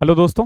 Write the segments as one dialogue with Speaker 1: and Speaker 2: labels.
Speaker 1: Hello दोस्तों।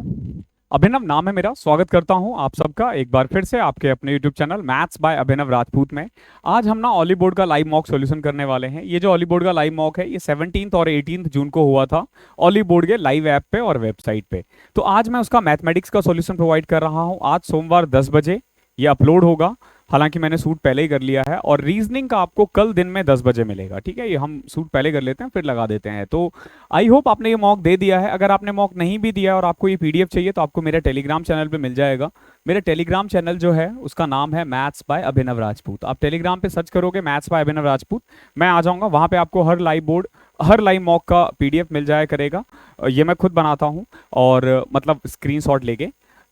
Speaker 1: अभिनव नाम है मेरा। स्वागत करता हूं आप सबका एक बार फिर से आपके अपने यूट्यूब चैनल मैथ्स बाय अभिनव राजपूत में। आज हम ना ऑली बोर्ड का लाइव मॉक सॉल्यूशन करने वाले हैं। ये जो ऑली बोर्ड का लाइव मॉक है ये 17 और 18 जून को हुआ था ऑली बोर्ड के लाइव ऐप पे और वेबसाइट पे। तो आज मैं उसका मैथमेटिक्स का सॉल्यूशन प्रोवाइड कर रहा हूं। आज सोमवार 10 बजे ये अपलोड होगा। हालांकि मैंने सूट पहले ही कर लिया है और रीजनिंग का आपको कल दिन में 10 बजे मिलेगा। ठीक है, ये हम सूट पहले कर लेते हैं फिर लगा देते हैं। तो आई होप आपने ये मॉक दे दिया है। अगर आपने मॉक नहीं भी दिया और आपको ये पीडीएफ चाहिए तो आपको मेरे टेलीग्राम चैनल पे मिल जाएगा। मेरे टेलीग्राम चैनल जो है उसका नाम है मैथ्स बाय अभिनव राजपूत। आप टेलीग्राम पे सर्च करोगे मैथ्स बाय अभिनव राजपूत, मैं आ जाऊंगा। वहां पे आपको हर लाइव बोर्ड हर लाइव मॉक का पीडीएफ मिल जाया करेगा। ये मैं खुद बनाता हूँ और मतलब स्क्रीनशॉट लेके,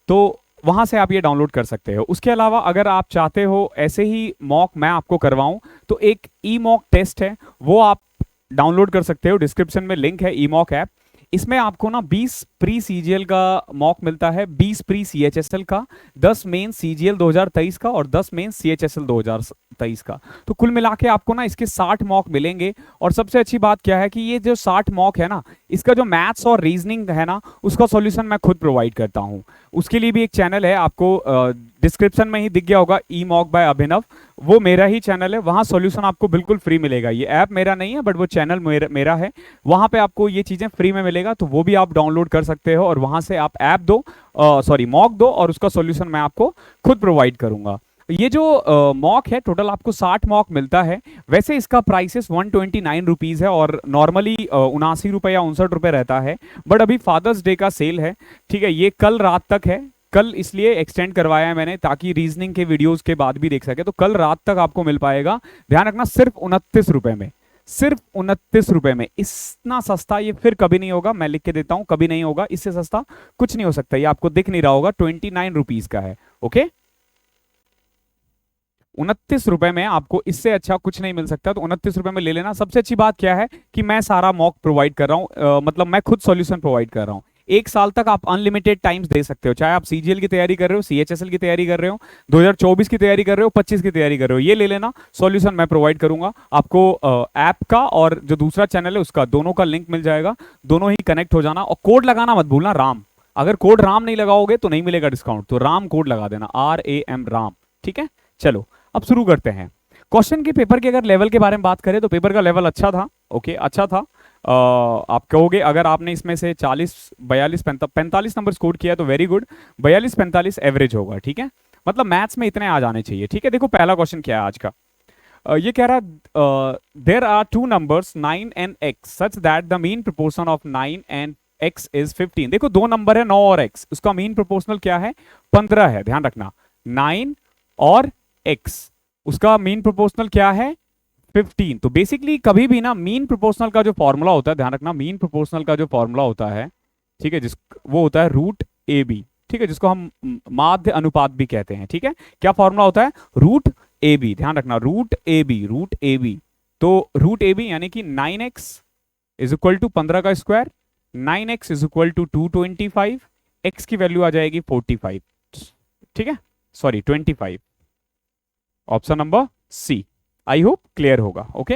Speaker 1: तो वहां से आप ये डाउनलोड कर सकते हो। उसके अलावा अगर आप चाहते हो ऐसे ही मॉक मैं आपको करवाऊं तो एक ई मॉक टेस्ट है, वो आप डाउनलोड कर सकते हो। डिस्क्रिप्शन में लिंक है ई मॉक ऐप। इसमें आपको ना 20 प्री सीजीएल का मॉक मिलता है, 20 प्री सीएचएसएल का, 10 मेन सीजीएल 2023 का और 10 मेन सीएचएसएल 2023 का। तो कुल मिला के आपको ना इसके 60 मॉक मिलेंगे। और सबसे अच्छी बात क्या है कि ये जो 60 मॉक है ना, इसका जो मैथ्स और रीजनिंग है ना उसका सॉल्यूशन मैं खुद प्रोवाइड करता हूँ। उसके लिए भी एक चैनल है, आपको डिस्क्रिप्शन में ही दिख गया होगा, ई मॉक बाय अभिनव। वो मेरा ही चैनल है, वहाँ सॉल्यूशन आपको बिल्कुल फ्री मिलेगा। ये ऐप मेरा नहीं है बट वो चैनल मेरा है। वहाँ पे आपको ये चीज़ें फ्री में मिलेगा, तो वो भी आप डाउनलोड कर सकते हो और वहाँ से आप ऐप दो, सॉरी मॉक दो और उसका सॉल्यूशन मैं आपको खुद प्रोवाइड करूँगा। ये जो मॉक है टोटल आपको 60 मॉक मिलता है। वैसे इसका प्राइसेस 129 रुपीज़ है और नॉर्मली 79 रुपये या 59 रुपये रहता है। बट अभी फादर्स डे का सेल है, ठीक है, ये कल रात तक है। कल इसलिए एक्सटेंड करवाया है मैंने ताकि रीजनिंग के वीडियोस के बाद भी देख सके। तो कल रात तक आपको मिल पाएगा। ध्यान रखना, सिर्फ 29 रुपए में, सिर्फ 29 रुपए में। इतना सस्ता ये फिर कभी नहीं होगा, मैं लिख के देता हूं, कभी नहीं होगा। इससे सस्ता कुछ नहीं हो सकता। ये आपको दिख नहीं रहा होगा, 29 रुपीज का है। ओके, 29 रुपए में आपको इससे अच्छा कुछ नहीं मिल सकता। तो 29 रुपए में ले लेना। सबसे अच्छी बात क्या है कि मैं सारा मॉक प्रोवाइड कर रहा हूँ, मतलब मैं खुद सॉल्यूशन प्रोवाइड कर रहा हूँ। 1 साल तक आप अनलिमिटेड टाइम्स दे सकते हो, चाहे आप सीजीएल की तैयारी कर रहे हो, सीएचएसएल की तैयारी कर रहे हो, 2024 की तैयारी कर रहे हो, 25 की तैयारी कर रहे हो, ये ले लेना। सॉल्यूशन मैं प्रोवाइड करूंगा आपको। ऐप का और जो दूसरा चैनल है उसका, दोनों का लिंक मिल जाएगा। दोनों ही कनेक्ट हो जाना और कोड लगाना मत भूलना, राम। अगर कोड राम नहीं लगाओगे तो नहीं मिलेगा डिस्काउंट, तो राम कोड लगा देना, RAM राम। ठीक है, चलो अब शुरू करते हैं। क्वेश्चन के पेपर के अगर लेवल के बारे में बात करें तो पेपर का लेवल अच्छा था। ओके, अच्छा था। आप कहोगे अगर आपने इसमें से 40 42 45 नंबर स्कोर किया तो वेरी गुड। 42 45 एवरेज होगा, ठीक है, मतलब मैथ्स में इतने आ जाने चाहिए। ठीक है, देखो पहला क्वेश्चन क्या है आज का। ये कह रहा there are two numbers 9 and x such that the mean proportion of 9 and x is 15। देखो दो नंबर है 9 और x, उसका मीन प्रोपोर्शनल क्या है, 15 है। ध्यान रखना, 9 और x, उसका मीन प्रोपोर्शनल क्या है, 15। तो बेसिकली कभी भी ना मीन प्रोपोर्शनल का जो फॉर्मूला होता है, ध्यान रखना, मीन प्रोपोर्शनल का जो फॉर्मूला होता है, ठीक है, जिस वो होता है रूट ए बी। ठीक है, जिसको हम माध्य अनुपात भी कहते हैं। ठीक है, क्या फॉर्मूला होता है, रूट ए बी। ध्यान रखना, root A B, root A B. तो रूट ए बी यानी कि 9x इज इक्वल टू 15 का square, 9x is equal to 225, x की वैल्यू आ जाएगी 45। ठीक है, sorry 25। Option number C. I hope clear होगा। ओके,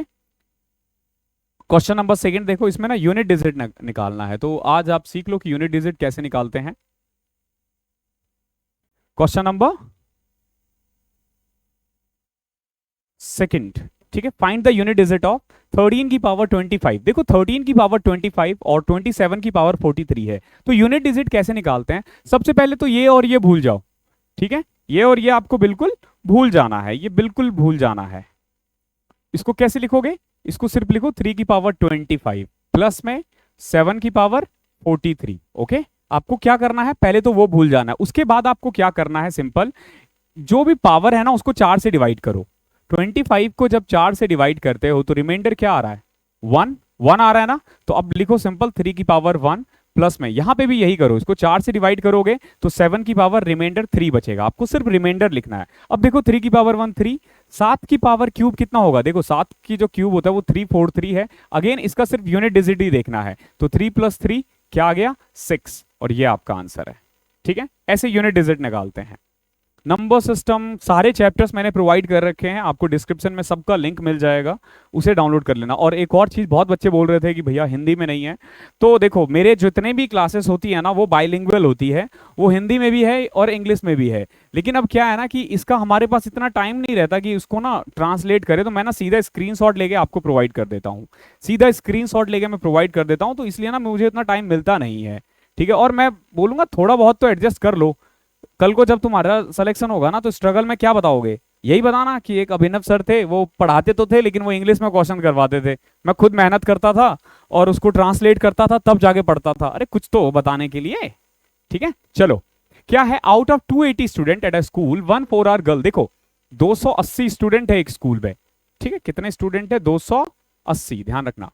Speaker 1: क्वेश्चन नंबर सेकंड देखो, इसमें ना यूनिट डिजिट निकालना है। तो आज आप सीख लो कि यूनिट डिजिट कैसे निकालते हैं। क्वेश्चन नंबर सेकंड, ठीक है, find the unit digit of 13 की पावर 25। देखो 13 की पावर 25 और 27 की पावर 43 है। तो यूनिट डिजिट कैसे निकालते हैं, सबसे पहले तो ये और ये भूल जाओ। ठीक है, ये और ये आपको बिल्कुल भूल जाना है, ये बिल्कुल भूल जाना है। इसको कैसे लिखोगे, इसको सिर्फ लिखो 3 की पावर 25 प्लस में 7 की पावर 43। ओके, आपको क्या करना है, पहले तो वो भूल जाना है। उसके बाद आपको क्या करना है, सिंपल, जो भी पावर है ना उसको 4 से डिवाइड करो। 25 को जब 4 से डिवाइड करते हो तो रिमाइंडर क्या आ रहा है, 1 1 आ रहा है ना। तो अब लिखो सिंपल 3 की पावर 1 प्लस में, यहां पे भी यही करो, इसको 4 से डिवाइड करोगे तो 7 की पावर रिमाइंडर 3 बचेगा। आपको सिर्फ रिमाइंडर लिखना है। अब देखो 3 की पावर 1 3, 7 की पावर क्यूब कितना होगा, देखो 7 की जो क्यूब होता है वो 343 है। अगेन इसका सिर्फ यूनिट डिजिट ही देखना है। तो 3 प्लस 3 क्या आ गया, 6, और ये आपका आंसर है। ठीक है, ऐसे यूनिट डिजिट निकालते हैं। नंबर सिस्टम सारे चैप्टर्स मैंने प्रोवाइड कर रखे हैं, आपको डिस्क्रिप्शन में सबका लिंक मिल जाएगा, उसे डाउनलोड कर लेना। और एक और चीज़, बहुत बच्चे बोल रहे थे कि भैया हिंदी में नहीं है, तो देखो मेरे जितने भी क्लासेस होती है ना वो बाइलिंगुअल होती है, वो हिंदी में भी है और इंग्लिश में भी है। लेकिन अब क्या है ना कि इसका हमारे पास इतना टाइम नहीं रहता कि उसको ना ट्रांसलेट करे, तो मैं ना सीधा स्क्रीनशॉट लेके आपको प्रोवाइड कर देता हूँ, सीधा स्क्रीनशॉट लेके मैं प्रोवाइड कर देता हूँ, तो इसलिए ना मुझे इतना टाइम मिलता नहीं है। ठीक है, और मैं बोलूँगा थोड़ा बहुत तो एडजस्ट कर लो, कल को जब तुम्हारा सिलेक्शन होगा ना तो स्ट्रगल में क्या बताओगे, यही बताना कि एक अभिनव सर थे, वो पढ़ाते तो थे लेकिन वो इंग्लिश में क्वेश्चन करवाते थे, मैं खुद मेहनत करता था और उसको ट्रांसलेट करता था तब जाके पढ़ता था। अरे कुछ तो बताने के लिए। ठीक है, चलो क्या है, out of 280 student at a school 14 are girl. देखो 280 स्टूडेंट है एक स्कूल में, ठीक है, कितने स्टूडेंट है, 280, ध्यान रखना।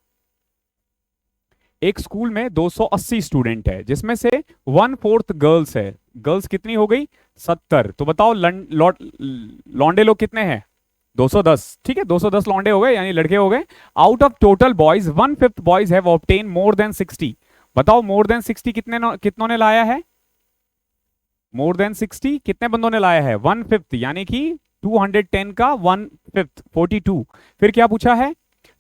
Speaker 1: एक स्कूल में 280 स्टूडेंट है जिसमें से 1/4 गर्ल्स है। गर्ल्स कितनी हो गई, 70। तो बताओ लौंडे लोग कितने हैं, 210। ठीक है, 210 लौंडे हो गए यानी लड़के हो गए। Out of total boys 1/5 boys have obtain more than 60। बताओ मोर देन 60 कितनों ने लाया है, मोर देन 60 कितने बंदों ने लाया है, 1/5 यानी कि 210 का 1/5 42। फिर क्या पूछा है,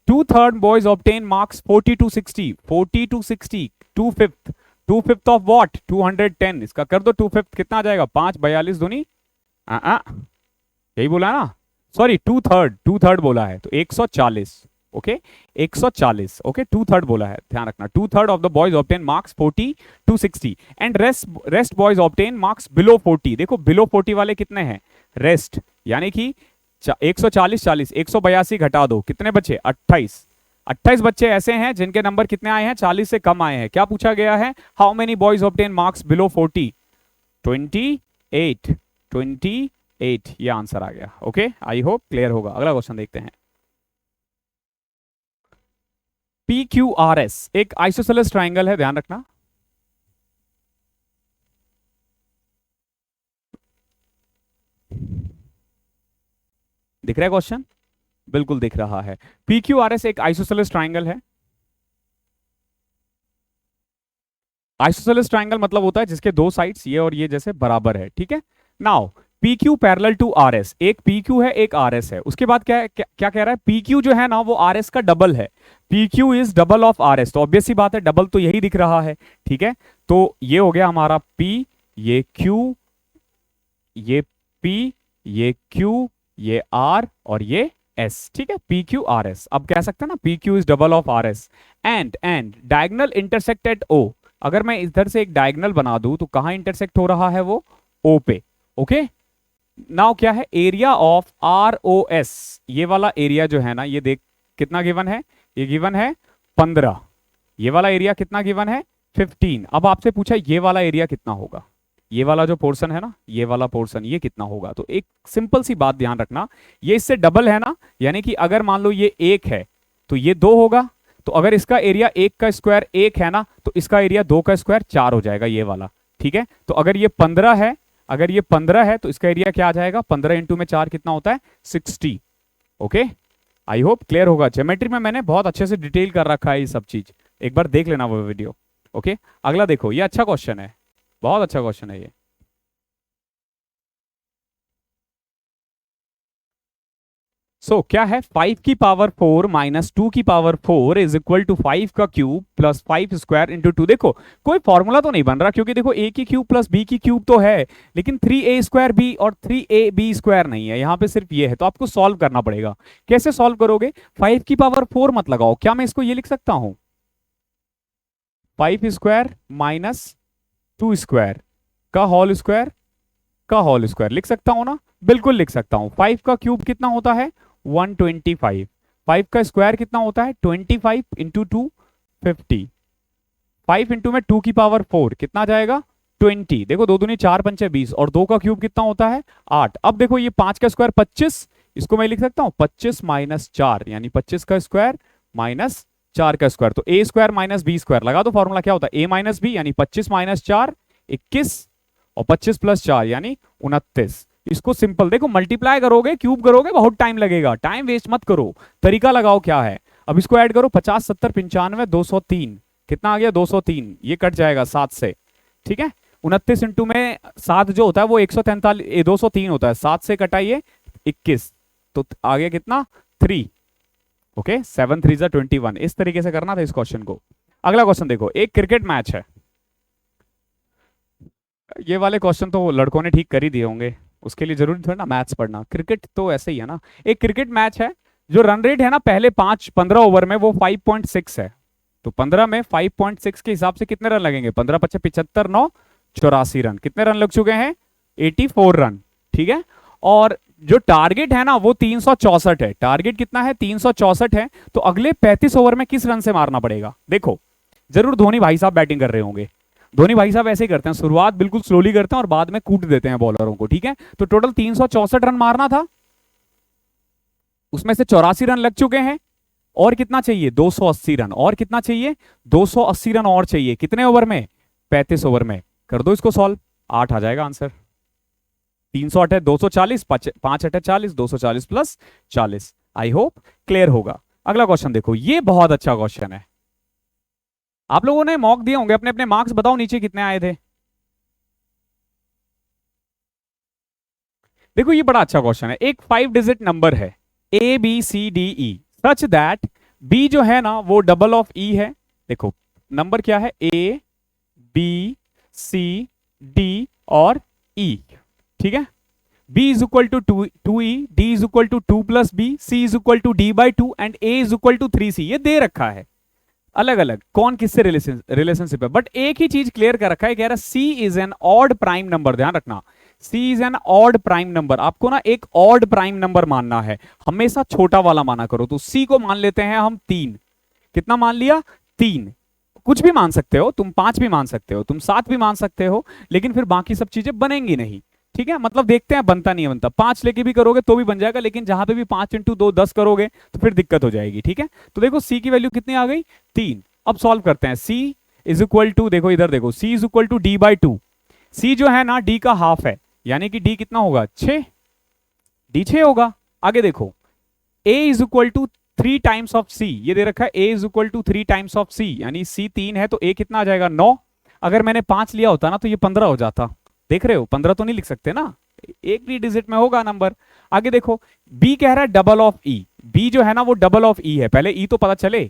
Speaker 1: 2/3 boys obtain marks 40 to 60, 40 to 60, 2/5, 2/5 of what, 210। इसका कर दो 2/5 कितना आ जाएगा, 5 42 दूनी यही बोला ना, सॉरी 2/3 बोला है तो 140। ओके 140, ओके 2/3 बोला है, ध्यान रखना। 2/3 of the boys obtain marks 40 to 60 and rest boys obtain marks below 40। देखो below 40 वाले कितने हैं, रेस्ट, यानी कि 140 40 182 घटा दो, कितने बचे, 28। 28 बच्चे ऐसे हैं जिनके नंबर कितने आए हैं, 40 से कम आए हैं। क्या पूछा गया है, how many boys obtain marks below 40, 28, 28 ये आंसर आ गया। ओके आई होप क्लियर होगा। अगला क्वेश्चन देखते हैं। PQRS एक आइसोसेलेस ट्राइंगल है, ध्यान रखना। दिख रहा है क्वेश्चन, बिल्कुल दिख रहा है। PQRS एक आइसोसेलेस ट्राइंगल है। आइसोसेलेस ट्राइंगल मतलब होता है जिसके दो साइड्स ये और ये जैसे बराबर है। ठीक है, now PQ parallel to RS, एक PQ है एक RS है। उसके बाद क्या कह रहा है, PQ जो है ना वो RS का डबल है, PQ is double of RS। तो ऑब्वियस सी बात है, डबल तो यही दिख रहा है। ठीक है, तो ये हो गया हमारा P, ये Q, ये P, ये Q, ये R और ये S। ठीक है, PQRS। अब कह सकते हैं ना PQ is double of RS and diagonal intersect at O। अगर मैं इधर से एक डायगोनल बना दूं तो कहां इंटरसेक्ट हो रहा है, वो O पे। ओके नाउ क्या है, एरिया ऑफ ROS, ये वाला एरिया जो है ना, ये देख कितना गिवन है, ये गिवन है 15। ये वाला एरिया कितना गिवन है, 15। अब आपसे पूछा ये वाला एरिया कितना होगा, ये वाला जो पोर्शन है ना, ये वाला पोर्शन ये कितना होगा। तो एक सिंपल सी बात ध्यान रखना, ये इससे डबल है ना, यानी कि अगर मान लो ये 1 है तो ये 2 होगा। तो अगर इसका एरिया 1 का स्क्वायर 1 है ना, तो इसका एरिया 2 का स्क्वायर 4 हो जाएगा, ये वाला। ठीक है, तो अगर ये 15 है, अगर ये 15 है तो इसका एरिया क्या आ जाएगा, 15 इंटू में 4 कितना होता है, 60। ओके आई होप क्लियर होगा। ज्योमेट्री में मैंने बहुत अच्छे से डिटेल कर रखा है ये सब चीज, एक बार देख लेना वो वीडियो। ओके अगला देखो, ये अच्छा क्वेश्चन है, बहुत अच्छा क्वेश्चन है ये। क्या है, 5 की पावर 4 माइनस 2 की पावर 4 इज इक्वल टू 5 का क्यूब प्लस 5 स्क्वायर इंटू 2। देखो कोई फॉर्मूला तो नहीं बन रहा, क्योंकि देखो a की क्यूब प्लस b की क्यूब तो है, लेकिन 3a स्क्वायर b और 3ab स्क्वायर नहीं है, यहाँ पे सिर्फ ये है। तो आपको सॉल्व करना पड़ेगा। कैसे सॉल्व करोगे, 5 की पावर 4 मत लगाओ, क्या मैं इसको ये लिख सकता हूं, 5 स्क्वायर माइनस 2 स्क्वायर का होल स्क्वायर लिख सकता हूं ना, बिल्कुल लिख सकता हूं। 5 का क्यूब कितना होता है, 125। 5 का स्क्वायर कितना होता है, 25 इंटू 2 50। 5 इंटू में 2 की पावर 4 कितना जाएगा, 20। देखो 2 दूनी 4 पंचे 20 और 2 का क्यूब कितना होता है, 8। अब देखो ये 5 का स्क्वायर 25, इसको मैं लिख सकता हूं 25 माइनस 4, यानी 25 का स्क्वायर माइनस 4 का स्क्वायर। तो a square minus B square लगा दो, फॉर्मूला क्या होता है, a माइनस बी, यानी 25 माइनस 4 21 और 25 प्लस 4 यानी 29। इसको सिंपल देखो, मल्टीप्लाई करोगे क्यूब करोगे बहुत टाइम लगेगा, टाइम वेस्ट मत करो, तरीका लगाओ क्या है। अब इसको ऐड करो, 50 70 95 203 कितना आ गया, 203। ये कट जाएगा 7 से। ठीक है, 29 इंटू में 7 जो होता है वो 143 203 होता है, 7 से कटाइए 21, तो आ गया कितना 3। ओके 7 3 21। इस तरीके से करना था इस क्वेश्चन को। अगला क्वेश्चन देखो, एक क्रिकेट मैच है। ये वाले क्वेश्चन तो लड़कों ने ठीक कर ही दिए होंगे, उसके लिए जरूरी थोड़ा ना मैथ्स पढ़ना, क्रिकेट तो ऐसे ही है ना। एक क्रिकेट मैच है, जो रन रेट है ना पहले 15 ओवर में वो 5.6 है, तो 15 में 5.6 के हिसाब से कितने रन लगेंगे, 15 पच्चीस 75 9 84 रन। कितने रन लग चुके हैं, 84 रन। ठीक है, और जो टारगेट है ना वो 364 है। टारगेट कितना है, 364 है। तो अगले 35 ओवर में किस रन से मारना पड़ेगा। देखो जरूर धोनी भाई साहब बैटिंग कर रहे होंगे। धोनी भाई साहब ऐसे ही करते हैं, शुरुआत बिल्कुल स्लोली करते हैं और बाद में कूट देते हैं बॉलरों को। ठीक है, तो टोटल 364 रन मारना था, उसमें से 84 रन लग चुके हैं, और कितना चाहिए 280 रन, और कितना चाहिए 280 रन और चाहिए। कितने ओवर में, 35 ओवर में। कर दो इसको सॉल्व, 8 आ जाएगा आंसर। 308 है 240, 5 8 40, 240 प्लस 40। आई होप क्लियर होगा। अगला क्वेश्चन देखो, ये बहुत अच्छा क्वेश्चन है। आप लोगों ने मॉक दिए होंगे, अपने अपने मार्क्स बताओ नीचे कितने आए थे। देखो ये बड़ा अच्छा क्वेश्चन है। एक 5 डिजिट नंबर है A B C D E such that B जो है ना वो डबल ऑफ ई है। देखो नंबर क्या है, ए बी सी डी और ई। ठीक है, b is equal to 2e, d is equal to 2 plus B, c is equal to d by 2 and a is equal to 3c। ये दे रखा है अलग अलग कौन किससे रिलेशनशिप है, बट एक ही चीज क्लियर कर रखा है, कह रहा है c is an odd prime number. ध्यान रखना, c is an odd prime number. आपको ना एक ऑड प्राइम नंबर मानना है, हमेशा छोटा वाला माना करो। तो c को मान लेते हैं हम 3। कितना मान लिया, 3। कुछ भी मान सकते हो तुम, 5 भी मान सकते हो तुम, 7 भी मान सकते हो, लेकिन फिर बाकी सब चीजें बनेंगी नहीं। ठीक है, मतलब देखते हैं बनता नहीं है बनता। 5 लेके भी करोगे तो भी बन जाएगा, लेकिन जहां पे भी 5 इंटू 2 10 करोगे तो फिर दिक्कत हो जाएगी। ठीक है, तो देखो c की वैल्यू कितनी आ गई, 3। अब सॉल्व करते हैं। c इज इक्वल टू, देखो इधर देखो, c is equal to D by 2। c जो है ना d का हाफ है, यानी कि d कितना होगा 6, d 6 होगा। आगे देखो a is equal to 3 times of c, ये दे रखा है a is equal to 3 times of c, यानी c 3 है तो a कितना आ जाएगा 9। अगर मैंने 5 लिया होता ना तो ये 15 हो जाता। देख रहे हो 15 तो नहीं लिख सकते ना, एक भी डिजिट में होगा नंबर। आगे देखो b कह रहा है डबल ऑफ e, b जो है ना वो डबल ऑफ e है, पहले e तो पता चले।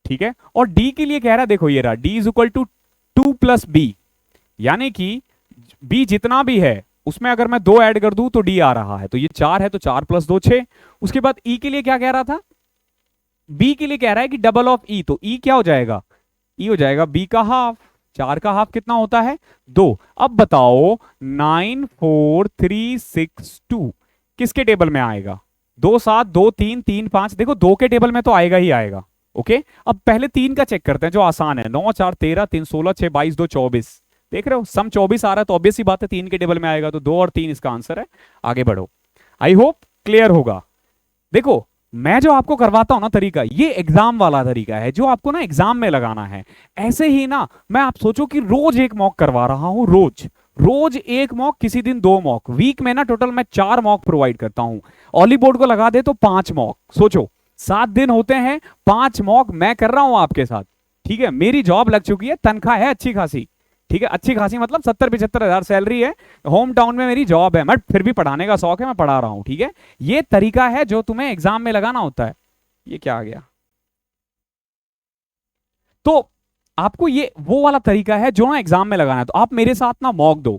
Speaker 1: ठीक है, और d के लिए कह रहा है, देखो ये रहा, d is equal to 2 plus B, यानी कि b जितना भी है उसमें अगर मैं 2 ऐड कर दूं तो d आ रहा है, तो ये 4 है तो 4 प्लस 2 6। उसके बाद e के लिए क्या कह रहा था, b के लिए कह रहा है कि डबल ऑफ e, तो e क्या हो जाएगा, e हो जाएगा b का हाफ। 4 का हाफ कितना होता है 2। अब बताओ 9 4 3 6 2 किसके टेबल में आएगा, 2 7 2 3 3 5। देखो 2 के टेबल में तो आएगा ही आएगा। ओके, अब पहले 3 का चेक करते हैं जो आसान है। 9 4 13 3 16 6 22 2 24। देख रहे हो सम 24 आ रहा है, तो ऑब्वियस सी बात है 3 के टेबल में आएगा, तो 2 और 3 इसका आंसर है। आगे बढ़ो, आई होप क्लियर होगा। देखो मैं जो आपको करवाता हूं ना तरीका, ये एग्जाम वाला तरीका है जो आपको ना एग्जाम में लगाना है। ऐसे ही ना मैं आप सोचो कि रोज एक मॉक करवा रहा हूं, रोज रोज एक मॉक, किसी दिन 2 मॉक, वीक में ना टोटल मैं 4 मॉक प्रोवाइड करता हूं। ऑली बोर्ड को लगा दे तो 5 मॉक, सोचो 7 दिन होते हैं, 5 मॉक मैं कर रहा हूं आपके साथ। ठीक है, मेरी जॉब लग चुकी है, तनख्वाह है अच्छी खासी। ठीक है, अच्छी खासी मतलब 70-75 हजार सैलरी है, होम टाउन में मेरी जॉब है, बट फिर भी पढ़ाने का शौक है, मैं पढ़ा रहा हूं। ठीक है, ये तरीका है जो तुम्हें एग्जाम में लगाना होता है। ये क्या आ गया, तो आपको ये वो वाला तरीका है जो ना एग्जाम में लगाना है। तो आप मेरे साथ ना मॉक दो,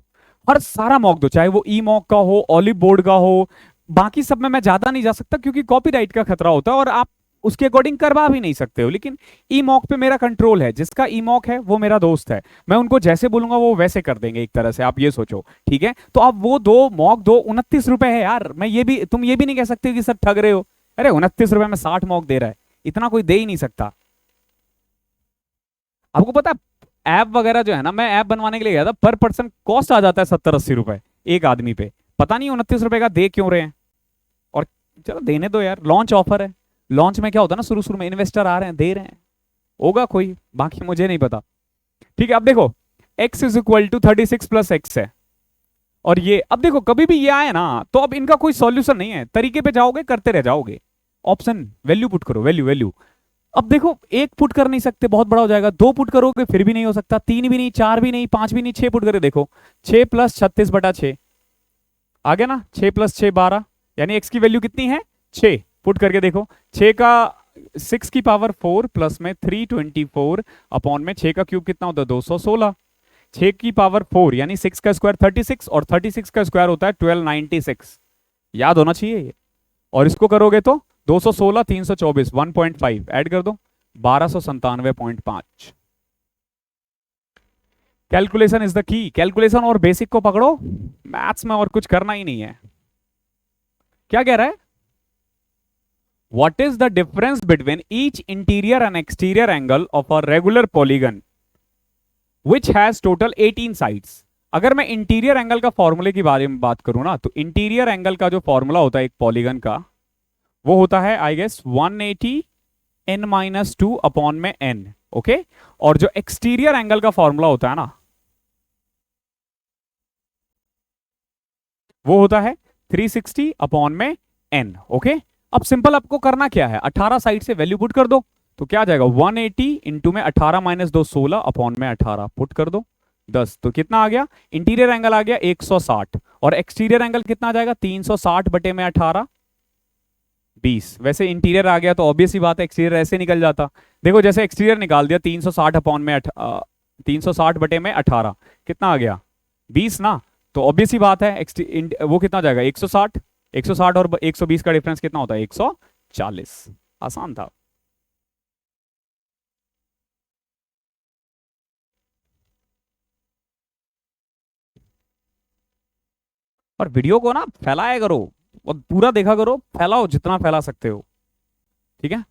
Speaker 1: हर सारा मॉक दो, चाहे वो ई मॉक का हो, ऑलिव बोर्ड का हो। बाकी सब में मैं ज्यादा नहीं जा सकता क्योंकि कॉपीराइट का खतरा होता है और आप उसके अकॉर्डिंग करवा भी नहीं सकते हो, लेकिन ई मॉक पे मेरा कंट्रोल है। जिसका ई मॉक है वो मेरा दोस्त है, मैं उनको जैसे बोलूंगा वो वैसे कर देंगे एक तरह से, आप ये सोचो। ठीक है, तो आप वो दो मॉक दो, 29 रुपए है यार। मैं ये भी, तुम ये भी नहीं कह सकते कि सर ठग रहे हो। अरे 29 रुपए में 60 मॉक दे रहा है, इतना कोई दे ही नहीं सकता। आपको पता है ऐप वगैरह जो है ना, मैं ऐप बनवाने के लिए गया था, पर पर्सन कॉस्ट आ जाता है 70-80 रुपए एक आदमी पे। पता नहीं 29 रुपए का दे क्यों रहे हैं, और चलो देने दो यार, लॉन्च ऑफर है। लॉन्च में क्या होता है ना, शुरू शुरू में इन्वेस्टर आ रहे हैं, दे रहे हैं, होगा कोई, बाकी मुझे नहीं पता। ठीक है, अब देखो x is equal to 36 plus X है, और ये अब देखो कभी भी ये आए ना तो अब इनका कोई सॉल्यूशन नहीं है, तरीके पे जाओगे करते रह जाओगे। ऑप्शन वैल्यू पुट करो, वैल्यू वैल्यू। अब देखो एक पुट कर नहीं सकते, बहुत बड़ा हो जाएगा, दो पुट करोगे फिर भी नहीं हो सकता, तीन भी नहीं, चार भी नहीं, पांच भी नहीं, छह पुट करके देखो, 6 + 36/6 आ गया ना, 6 + 6 12, यानी x की वैल्यू कितनी है 6, पुट करके देखो, 6 का 6 की पावर 4 प्लस में 324 अपॉन में 6 का क्यूब कितना होता है 216, 6 की पावर 4 यानी 6 का स्क्वायर 36 और 36 का स्क्वायर होता है 1296, याद होना चाहिए ये। और इसको करोगे तो 216 324 1.5 ऐड कर दो 1297.5। Calculation is the key, calculation और बेसिक को पकड़ो, मैथ्स में और कुछ करना ही नहीं है। क्या कह रहा है, what is the difference between each interior and exterior angle of a regular polygon which has total 18 sides. अगर मैं इंटीरियर एंगल का फॉर्मूले की बारे में बात करूं ना, तो इंटीरियर एंगल का जो फॉर्मूला होता है एक पॉलीगन का, वो होता है आई गेस 180 n-2 अपॉन में n, ओके। और जो एक्सटीरियर एंगल का फॉर्मूला होता है ना, वो होता है 360 अपॉन में n, ओके। अब सिंपल आपको करना क्या है, 18 साइड से वैल्यू पुट कर दो, तो क्या आ जाएगा 180 इंटू में 18 माइनस 2 16 अपॉन में 18 पुट कर दो 10, तो कितना आ गया, इंटीरियर एंगल आ गया 160 और एक्सटीरियर एंगल कितना आ जाएगा 360 बटे में 18 20। वैसे इंटीरियर आ गया तो ऑब्वियस ही बात है एक्सटीरियर ऐसे निकल जाता, देखो जैसे एक्सटीरियर निकाल दिया 360 अपॉन में 360 बटे में 18 कितना आ गया 20 ना, तो ऑब्वियस ही बात है वो कितना जाएगा 160, 160 और 120 का डिफरेंस कितना होता है 140। आसान था। और वीडियो को ना फैलाया करो और पूरा देखा करो, फैलाओ जितना फैला सकते हो, ठीक है।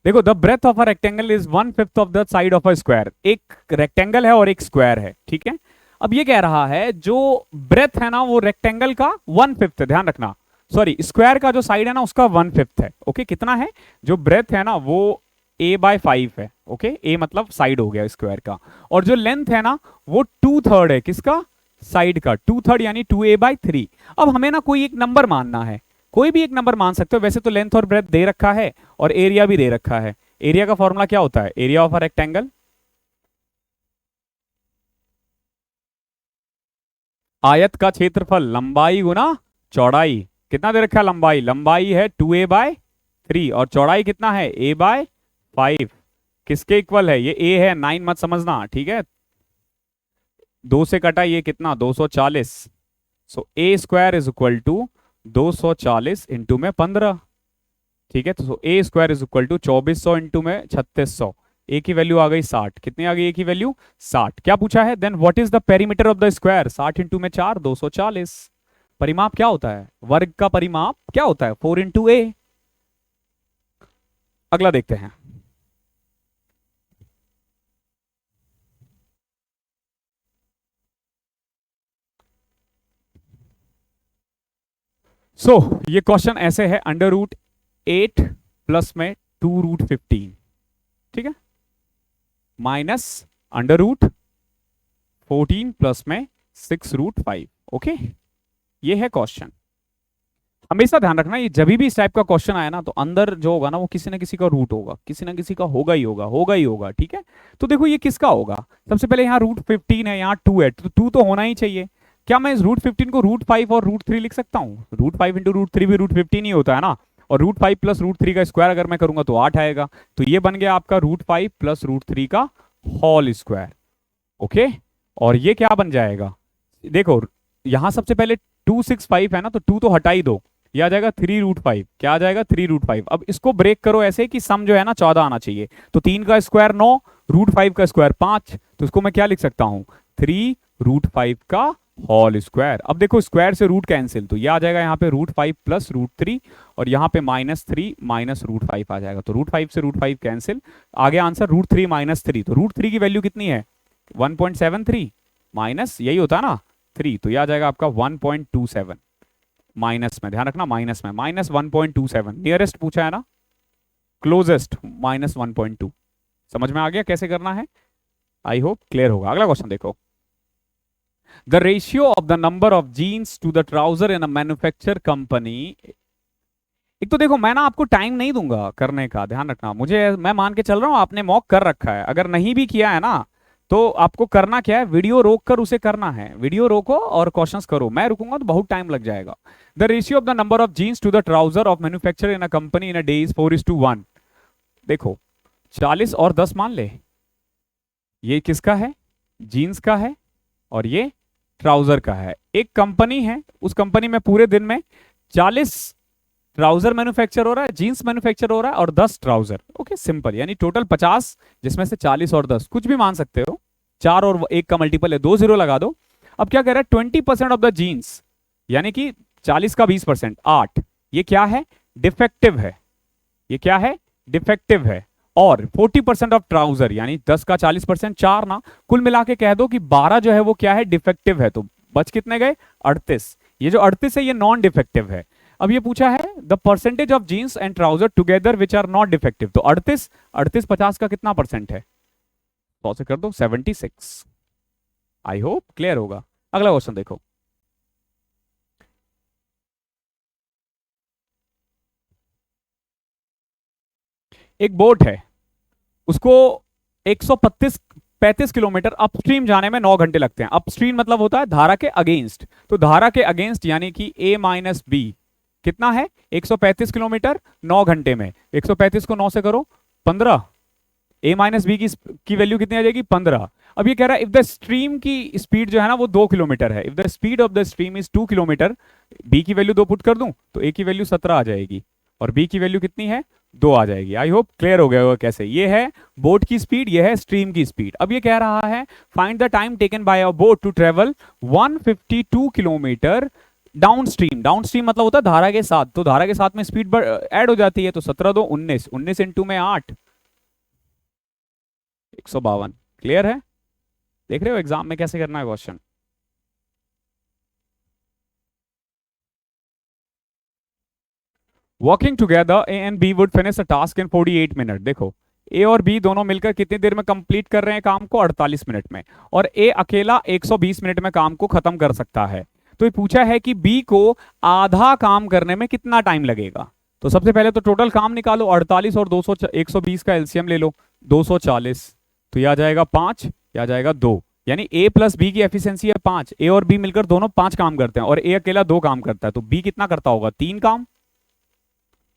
Speaker 1: देखो the breadth of a rectangle is 1/5 of the side of a square, एक रेक्टेंगल है और एक स्क्वायर है, ठीक है। अब ये कह रहा है जो ब्रेथ है ना वो रेक्टेंगल का 1/5 है, ध्यान रखना, सॉरी स्क्वायर का जो साइड है ना उसका 1/5 है, ओके। कितना है, जो ब्रेथ है ना वो a/5 है, ओके, a मतलब साइड हो गया स्क्वायर का, और जो लेंथ है ना वो 2/3 है, किसका, साइड का 2/3 यानी 2a/3। अब हमें ना कोई एक नंबर मानना है, कोई भी एक नंबर मान सकते हो, वैसे तो लेंथ और ब्रेथ दे रखा है और एरिया भी दे रखा है। एरिया का फॉर्मूला क्या होता है, एरिया ऑफ अ रेक्टेंगल आयत का क्षेत्रफल लंबाई गुना चौड़ाई, कितना दे रखा है लंबाई, लंबाई है 2a/3 और चौड़ाई कितना है a/5, किसके इक्वल है, ये a है 9 मत समझना, ठीक है, 2 से कटा ये कितना 240, so a square is equal to 240 into में 15, ठीक है। तो a square is equal to 2400 into में 3600, ए की वैल्यू आ गई 60, कितनी आ गई ए की वैल्यू 60। क्या पूछा है, then what is the perimeter of the square, 60 into में 4 240। परिमाप क्या होता है, वर्ग का परिमाप क्या होता है 4 इंटू ए। अगला देखते हैं, ये क्वेश्चन ऐसे है, √8 प्लस में 2√15, ठीक है, माइनस √14 प्लस में 6√5, ओके। ये है क्वेश्चन। हमेशा ध्यान रखना, ये जब भी इस टाइप का क्वेश्चन आया ना तो अंदर जो होगा ना वो किसी ना किसी का रूट होगा, किसी ना किसी का होगा ही होगा, होगा ही होगा, ठीक है। तो देखो ये किसका होगा, सबसे पहले यहाँ √15 है, यहाँ 2 है, तो 2 तो होना ही चाहिए। क्या मैं इस √15 को √5 और √3 लिख सकता हूँ, √5 इंटू √3 भी √15 ही होता है ना, और √5 प्लस √3 का स्क्वायर अगर मैं करूंगा तो 8 आएगा, तो ये बन गया आपका √5 प्लस √3 का होल स्क्वायर, ओके। और ये क्या बन जाएगा, देखो यहां सबसे पहले 265 है ना, तो 2 तो हटा ही दो, ये आ जाएगा 3√5, क्या आ जाएगा 3√5। अब इसको ब्रेक करो ऐसे कि सम जो है ना 14 आना चाहिए, तो 3 का स्क्वायर 9, √5 का स्क्वायर 5, तो इसको मैं क्या लिख सकता हूं 3√5 का होल स्क्वायर। अब देखो स्क्वायर से रूट कैंसिल, तो ये आ जाएगा यहाँ पे √5 प्लस √3 और यहाँ पे -3 माइनस √5 आ जाएगा, तो √5 से √5 कैंसिल, आगे आंसर √3 माइनस 3, तो √3 की वैल्यू कितनी है 1.73 माइनस यही होता है ना 3, तो यह आ जाएगा आपका 1.27, माइनस में ध्यान रखना, माइनस में -1.27, नियरेस्ट पूछा है ना, क्लोजेस्ट -1.2। समझ में आ गया कैसे करना है, आई होप क्लियर होगा। अगला क्वेश्चन देखो, the ratio of the number of jeans to the trouser in a manufacture company एक तो देखो मैं ना आपको टाइम नहीं दूंगा करने का, ध्यान रखना। मुझे, मैं मान के चल रहा हूँ आपने मॉक कर रखा है, अगर नहीं भी किया है ना तो आपको करना क्या है, वीडियो रोक कर उसे करना है। वीडियो रोको और क्वेश्चंस करो, मैं रुकूंगा तो बहुत टाइम लग जाएगा। The ratio of the number of jeans to the trouser of manufacture in a company in a day is 4:1। देखो 40 और 10 मान ले, ये किसका है, जीन्स का है, और ये ट्राउजर का है। एक कंपनी है, उस कंपनी में पूरे दिन में 40 ट्राउजर मैन्युफैक्चर हो रहा है, जीन्स मैन्युफैक्चर हो रहा है, और 10 ट्राउजर। ओके सिंपल, यानी टोटल 50, जिसमें से 40 और 10 कुछ भी मान सकते हो, 4 और 1 का मल्टीपल है, 2 जीरो लगा दो। अब क्या कह रहा है, 20% ऑफ द जीन्स, यानी कि 40 का 20%, 8, ये क्या है, डिफेक्टिव है। ये क्या है, डिफेक्टिव है। और 40% ऑफ ट्राउजर, यानी 10 का 40%, 4 ना, कुल मिला के कह दो कि 12 जो है वो क्या है, डिफेक्टिव है। तो बच कितने गए, 38। ये जो 38 है ये नॉन डिफेक्टिव है। अब ये पूछा है the percentage of jeans and trouser together which are not defective. तो 38, 50 का कितना परसेंट है, 100 से कर दो, 76। आई होप क्लियर होगा। अगला क्वेश्चन देखो, एक बोट है, उसको 135 किलोमीटर अपस्ट्रीम जाने में 9 घंटे लगते हैं। अपस्ट्रीम मतलब होता है धारा के अगेंस्ट, तो धारा के अगेंस्ट यानी कि a माइनस बी कितना है, 135 किलोमीटर 9 घंटे में। 135 को 9 से करो, 15। a माइनस बी की वैल्यू कितनी आ जाएगी, 15। अब ये कह रहा है इफ द स्ट्रीम की स्पीड जो है ना वो 2 किलोमीटर है, if the speed of the stream is 2 kilometre, B की वैल्यू 2 पुट कर दूं तो a की वैल्यू 17 आ जाएगी, और बी की वैल्यू कितनी है, 2 आ जाएगी। आई होप क्लियर हो गया होगा कैसे। ये है बोट की स्पीड, ये है स्ट्रीम की स्पीड। अब ये कह रहा है find the time taken by a boat to travel 152 kilometre downstream. Downstream मतलब होता है धारा के साथ, तो धारा के साथ में स्पीड ऐड हो जाती है, तो 17 दो 19, 19 इंटू में 8, 152। क्लियर है, देख रहे हो एग्जाम में कैसे करना है question. Working together A and B would finish a task in 48 minute. देखो ए और बी दोनों मिलकर कितनी देर में कंप्लीट कर रहे हैं काम को, 48 मिनट में, और ए अकेला 120 मिनट में काम को खत्म कर सकता है। तो ये पूछा है कि बी को आधा काम करने में कितना टाइम लगेगा। तो सबसे पहले तो टोटल काम निकालो, 48 और 200, 120 का एलसीएम ले लो, 240। तो यह आ जाएगा 5, यह आ जाएगा 2, यानी ए प्लस बी की एफिशिएंसी है 5। ए और बी मिलकर दोनों 5 काम करते हैं, और ए अकेला 2 काम करता है, तो बी कितना करता होगा, 3 काम,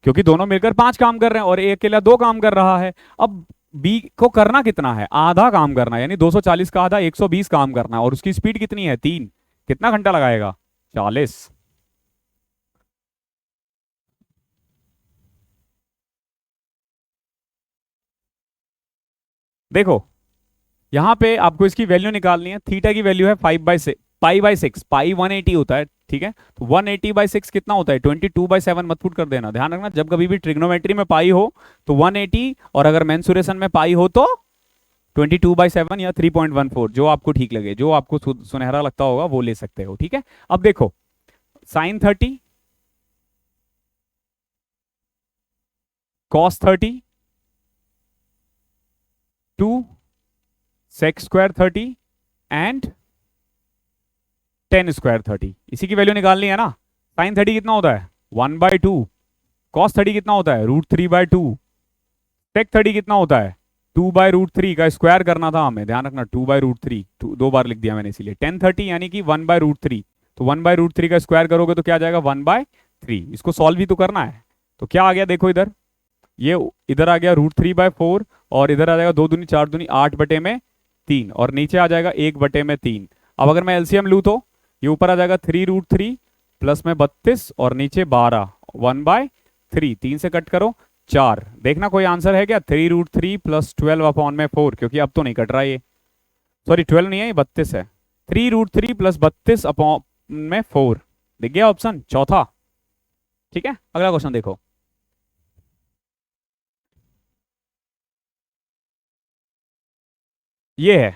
Speaker 1: क्योंकि दोनों मिलकर 5 काम कर रहे हैं और ए अकेला 2 काम कर रहा है। अब बी को करना कितना है, आधा काम करना है, यानी 240 का आधा 120 काम करना है, और उसकी स्पीड कितनी है, 3। कितना घंटा लगाएगा, 40। देखो यहां पे आपको इसकी वैल्यू निकालनी है। थीटा की वैल्यू है 5/6, पाई/6, पाई 180 होता है, ठीक है। तो 180/6 कितना होता है, 22/7 मत पुट कर देना। ध्यान रखना जब कभी भी ट्रिग्नोमेट्री में पाई हो तो 180, और अगर मेंसुरेशन में पाई हो तो 22/7 या 3.14, जो आपको ठीक लगे, जो आपको सुनहरा लगता होगा वो ले सकते हो, ठीक है। अब देखो sin 30, cos 30, 2 sec²30 and tan²30, इसी की वैल्यू निकालनी है ना। sin 30 कितना होता है, 1/2, cos 30 कितना होता है, √3/2, sec 30 कितना होता है, 2/√3 का स्क्वायर करना था हमें, ध्यान रखना 2/√3, 2 बार लिख दिया मैंने इसीलिए। tan 30 यानी कि 1/√3, तो 1/√3 का स्क्वायर करोगे तो क्या आ जाएगा, 1/3। इसको सॉल्व भी तो करना है, तो क्या आ गया देखो इधर, ये इधर आ गया √3/4, और इधर आ जाएगा 2 दूनी 4 दूनी 8/3, और नीचे आ जाएगा 1/3। अब अगर मैं एलसीएम लूँ तो ये ऊपर आ जाएगा 3√3 प्लस में 32 और नीचे 12, 1/3, 3 से कट करो 4। देखना कोई आंसर है क्या, 3√3 प्लस 12/4, क्योंकि अब तो नहीं कट रहा ये, सॉरी 12 नहीं है, ये 32 है। 3√3 प्लस 32/4, दिख गया ऑप्शन चौथा, ठीक है। अगला क्वेश्चन देखो, ये है,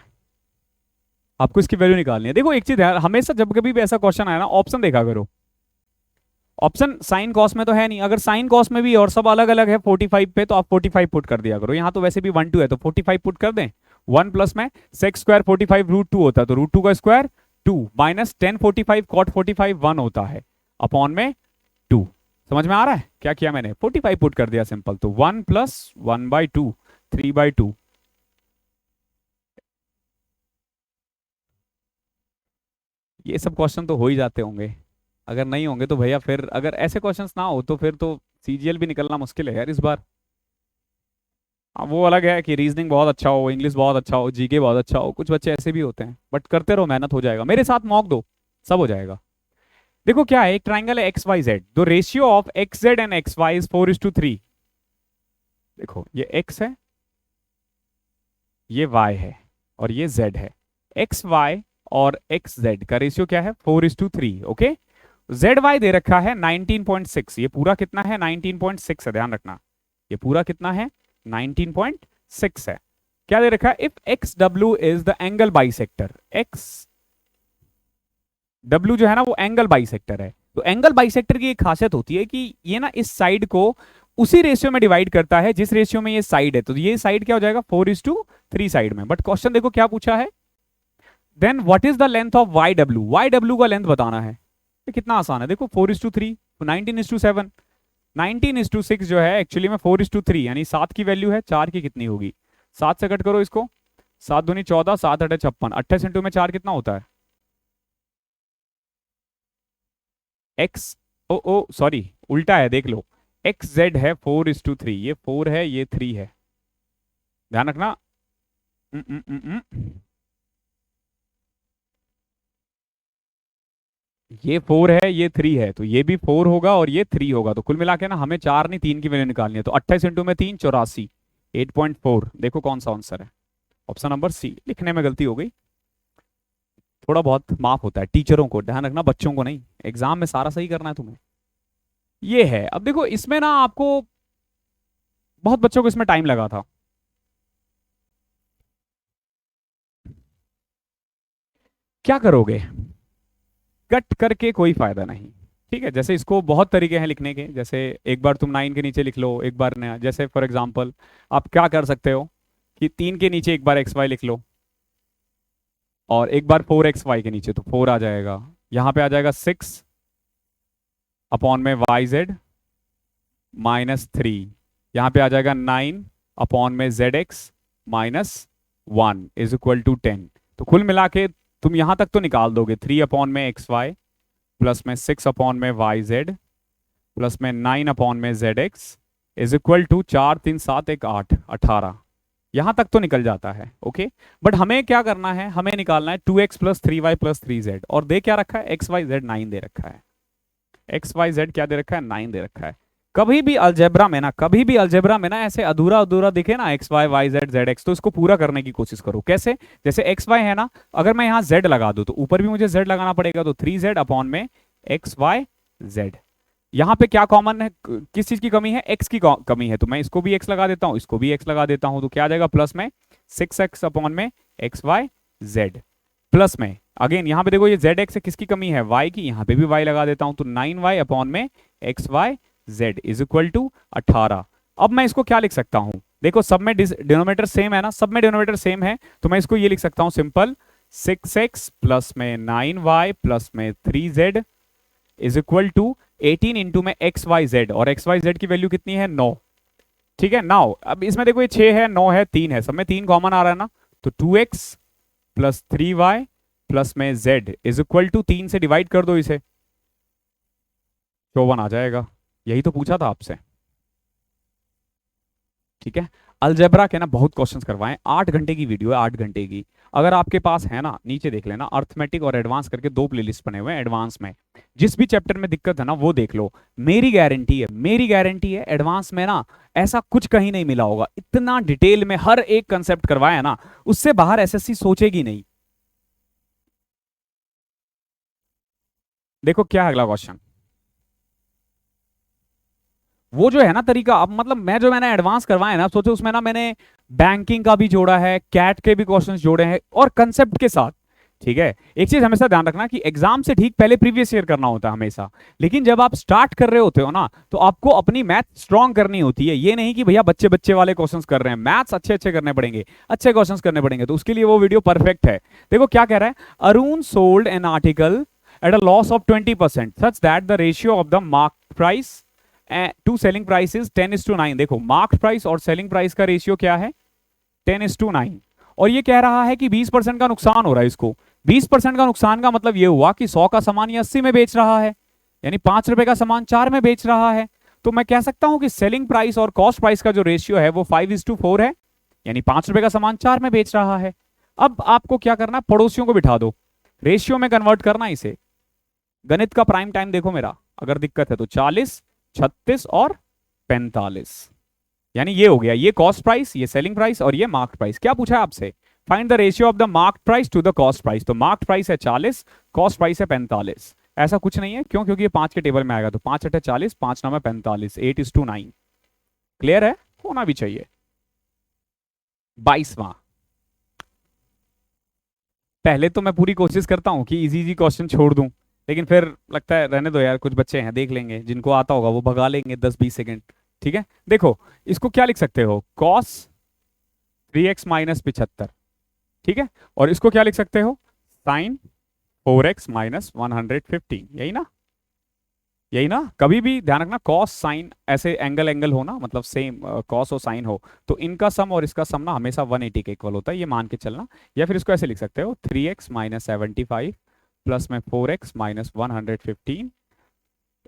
Speaker 1: आपको इसकी वैल्यू निकालनी है। देखो एक चीज है, हमेशा जब कभी भी ऐसा क्वेश्चन आया ना, ऑप्शन देखा करो। ऑप्शन साइन कॉस में तो है नहीं, अगर साइन कॉस में भी और सब अलग अलग है 45 पे, तो आप 45 पुट कर दिया करो। यहाँ तो वैसे भी 1 2 है, तो 45 पुट कर दें। 1 प्लस में sec² 45 √2 होता है, तो √2 का स्क्वायर 2, माइनस tan 45 cot 45 1 होता है, अपॉन में 2। समझ में आ रहा है क्या किया मैंने? 45 पुट कर दिया सिंपल, तो 1 प्लस 1/2, 3/2। ये सब क्वेश्चन तो हो ही जाते होंगे, अगर नहीं होंगे तो भैया फिर अगर ऐसे क्वेश्चंस ना हो तो फिर तो सीजीएल भी निकलना मुश्किल है यार इस बार। हाँ, वो अलग है कि रीजनिंग बहुत अच्छा हो, इंग्लिश बहुत अच्छा हो, जीके बहुत अच्छा हो, कुछ बच्चे ऐसे भी होते हैं, बट करते रहो, मेहनत हो जाएगा, मेरे साथ मॉक दो, सब हो जाएगा। देखो क्या है, एक ट्राइंगल है x Y z, the ratio of x z and x y is 4:3। देखो ये एक्स है, ये वाई है, और ये जेड है। एक्स वाई और एक्स जेड का रेशियो क्या है? 4:3। ओके, जेड वाई दे रखा है 19.6, ये पूरा कितना है? 19.6 है, ध्यान रखना, ये पूरा कितना है? 19.6 है। क्या दे रखा है? If x W is the angle bisector, x W जो है ना वो एंगल बाइसेक्टर है, तो एंगल बाइसेक्टर की एक खासियत होती है कि ये ना इस साइड को उसी रेशियो में डिवाइड करता है जिस रेशियो में ये साइड है, तो ये साइड क्या हो जाएगा? 4:3 साइड में। बट क्वेश्चन देखो क्या पूछा है, then what is the length of y डब्ल्यू, वाई डब्ल्यू का लेंथ बताना है। ये कितना आसान है, देखो 4:3, तो 19:7, 19:6 जो है एक्चुअली में 4:3, यानी 7 की वैल्यू है, 4 की कितनी होगी? 7 से कट करो इसको, 7 दूनी 14, 7 अठे 56, 28 इंटू में 4 कितना होता है? एक्स, ओ ओ सॉरी उल्टा है, देख लो, एक्स जेड है 4:3, ये 4 है, ये 3 है, ध्यान रखना। उम, उम, उम, उम। ये 4 है, ये 3 है, तो ये भी 4 होगा और ये 3 होगा, तो कुल मिला के ना हमें 4 नहीं 3 की वैल्यू निकालनी है, तो 28 इंटू में 3 84, 8.4। देखो कौन सा आंसर है? Option number C. लिखने में गलती हो गई, थोड़ा बहुत माफ होता है टीचरों को, ध्यान रखना, बच्चों को नहीं, एग्जाम में सारा सही करना है तुम्हें। ये है, अब देखो इसमें ना आपको बहुत बच्चों को इसमें टाइम लगा था। क्या करोगे? कट करके कोई फायदा नहीं, ठीक है। जैसे इसको बहुत तरीके हैं लिखने के, जैसे एक बार तुम 9 के नीचे लिख लो, एक बार नया, जैसे फॉर एग्जांपल आप क्या कर सकते हो कि 3 के नीचे एक बार एक्स वाई लिख लो, और एक बार 4xy के नीचे, तो 4 आ जाएगा, यहां पे आ जाएगा 6 अपॉन में वाई जेड -3, यहां पे आ जाएगा 9 अपॉन में z x -1 is equal to 10। तो कुल मिला के तुम यहां तक तो निकाल दोगे, 3 अपॉन में एक्स वाई प्लस में 6 अपॉन में वाई जेड प्लस में 9 अपॉन में z x is equal to 4 3 7 1 8 18, यहां तक तो निकल जाता है। ओके, बट हमें क्या करना है, हमें निकालना है 2x plus 3y plus 3z, और दे क्या रखा है? एक्स वाई जेड 9 दे रखा है, एक्स वाई जेड क्या दे रखा है? 9 दे रखा है। कभी भी अलजेब्रा में ना, कभी भी अलजेब्रा में ना ऐसे अधूरा अधूरा दिखे ना, x y y z z x, तो इसको पूरा करने की कोशिश करो। कैसे? जैसे एक्स वाई है ना, अगर मैं यहाँ जेड लगा दूं तो ऊपर भी मुझे जेड लगाना पड़ेगा, तो 3z अपॉन में एक्स वाई जेड। यहाँ पे क्या कॉमन है, किस चीज की कमी है? एक्स की कमी है, तो मैं इसको भी एक्स लगा देता हूँ, इसको भी एक्स लगा देता हूँ, तो क्या आ जाएगा? प्लस में 6x अपॉन में एक्स वाई जेड, प्लस में अगेन यहाँ पे देखो ये जेड एक्स है, किसकी कमी है? वाई की, यहाँ पे भी वाई लगा देता हूँ, तो 9y अपॉन में x Y z is equal to 18। अब मैं इसको क्या लिख सकता हूँ? देखो सब में डिनोमिनेटर सेम है ना, सब में डिनोमिनेटर सेम है, तो मैं इसको ये लिख सकता हूँ सिंपल, 6x प्लस में 9y प्लस में 3z is equal to 18 into में एक्स वाई जेड, और एक्स वाई जेड की वैल्यू कितनी है? 9। ठीक है, 9। अब इसमें देखो ये 6 है, 9 है, 3 है, सब में 3 कॉमन आ रहा है ना, तो 2x प्लस 3y प्लस में z इज इक्वल टू 3 से डिवाइड कर दो इसे, 54 आ जाएगा। यही तो पूछा था आपसे, ठीक है। अलजेब्रा के ना बहुत क्वेश्चंस करवाएं, 8 घंटे की वीडियो है, 8 घंटे की। अगर आपके पास है ना, नीचे देख लेना, अर्थमेटिक और एडवांस करके 2 प्लेलिस्ट बने हुए हैं। एडवांस में जिस भी चैप्टर में दिक्कत है ना वो देख लो, मेरी गारंटी है, मेरी गारंटी है, एडवांस में ना ऐसा कुछ कहीं नहीं मिला होगा, इतना डिटेल में हर एक कंसेप्ट करवाया ना, उससे बाहर एसएससी सोचेगी नहीं। देखो क्या है अगला क्वेश्चन, वो जो है ना तरीका, अब मतलब मैं जो मैंने एडवांस करवाए ना, सोचो उसमें ना मैंने बैंकिंग का भी जोड़ा है, कैट के भी क्वेश्चंस जोड़े हैं, और कंसेप्ट के साथ। ठीक है, एक चीज हमेशा ध्यान रखना कि एग्जाम से ठीक पहले प्रीवियस ईयर करना होता है हमेशा, लेकिन जब आप स्टार्ट कर रहे होते हो ना, तो आपको अपनी मैथ स्ट्रांग करनी होती है। ये नहीं कि भैया बच्चे बच्चे वाले क्वेश्चंस कर रहे हैं, मैथ्स अच्छे अच्छे करने पड़ेंगे, अच्छे क्वेश्चंस करने पड़ेंगे, तो उसके लिए वो वीडियो परफेक्ट है। देखो क्या कह रहा है, Arun sold an article at a loss of 20% such that the ratio of the market price to selling price is 10:9। देखो मार्क्ड प्राइस और सेलिंग प्राइस का रेशियो क्या है, 10:9। और ये कह रहा है कि 20% का नुकसान हो रहा है इसको। 20% का नुकसान का मतलब ये हुआ कि 100 का सामान ये 80 में बेच रहा है, यानी 5 रुपए का सामान 4 में बेच रहा है। तो मैं कह सकता हूं कि सेलिंग प्राइस और कॉस्ट प्राइस का जो रेशियो है वो 5:4 है, यानी 5 रुपए का सामान 4 में बेच रहा है। अब आपको क्या करना है, पड़ोसियों को बिठा दो, रेशियो में कन्वर्ट करना इसे। गणित का प्राइम टाइम देखो मेरा, अगर दिक्कत है तो 40, 36 और 45, यानी ये हो गया, ये कॉस्ट प्राइस, ये सेलिंग प्राइस और ये मार्क्ड प्राइस। क्या पूछा है आपसे, find the ratio of the marked price to the cost price. तो मार्क्ड प्राइस है 40, कॉस्ट प्राइस है 45। ऐसा कुछ नहीं है, क्यों, क्योंकि ये 5 के टेबल में आएगा, तो 5 8 40, 5 9 45, 8:9। क्लियर है, होना भी चाहिए। 22वां, पहले तो मैं पूरी कोशिश करता हूं कि इजी इजी क्वेश्चन छोड़ दूं, लेकिन फिर लगता है रहने दो यार, कुछ बच्चे हैं देख लेंगे, जिनको आता होगा वो भगा लेंगे 10-20 सेकंड। ठीक है, देखो इसको क्या लिख सकते हो, cos 3x माइनस 75। ठीक है, और इसको क्या लिख सकते हो, sin 4x माइनस 115। यही ना, यही ना। कभी भी ध्यान रखना, cos sin ऐसे एंगल एंगल हो ना, मतलब सेम cos और sin हो, तो इनका सम और इसका सम ना हमेशा 180 के इक्वल होता है, ये मान के चलना। या फिर इसको ऐसे लिख सकते हो, 3x माइनस 75 प्लस में 4x minus 115